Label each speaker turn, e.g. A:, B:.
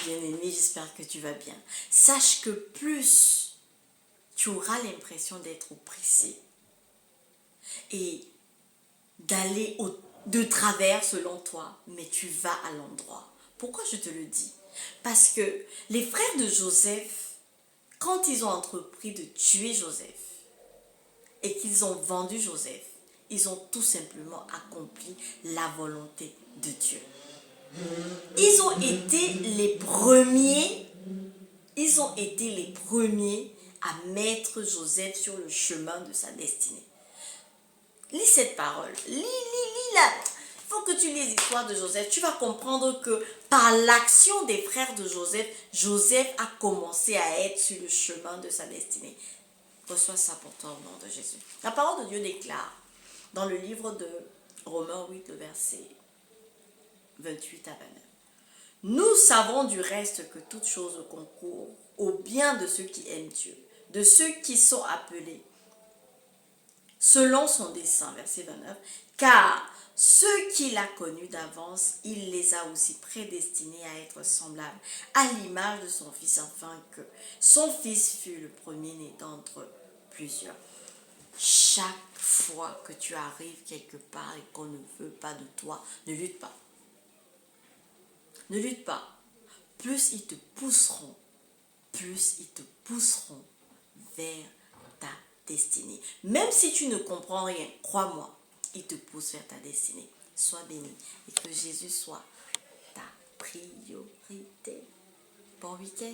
A: bien-aimé, j'espère que tu vas bien. Sache que plus tu auras l'impression d'être oppressé et d'aller de travers selon toi, mais tu vas à l'endroit. Pourquoi je te le dis? Parce que les frères de Joseph, quand ils ont entrepris de tuer Joseph et qu'ils ont vendu Joseph, ils ont tout simplement accompli la volonté de Dieu. Ils ont été les premiers à mettre Joseph sur le chemin de sa destinée. Lis cette parole, lis là. Il faut que tu lis l'histoire de Joseph. Tu vas comprendre que par l'action des frères de Joseph, Joseph a commencé à être sur le chemin de sa destinée. Reçois ça pour toi au nom de Jésus. La parole de Dieu déclare dans le livre de Romains 8, le verset 28 à 29. Nous savons du reste que toute chose concourt au bien de ceux qui aiment Dieu, de ceux qui sont appelés selon son dessein, verset 29, car ceux qu'il a connus d'avance, il les a aussi prédestinés à être semblables à l'image de son Fils, afin que son Fils fût le premier-né d'entre plusieurs. Chaque fois que tu arrives quelque part et qu'on ne veut pas de toi, ne lutte pas. Ne lutte pas. Plus ils te pousseront vers ta destinée. Même si tu ne comprends rien, crois-moi, ils te poussent vers ta destinée. Sois béni et que Jésus soit ta priorité. Bon week-end.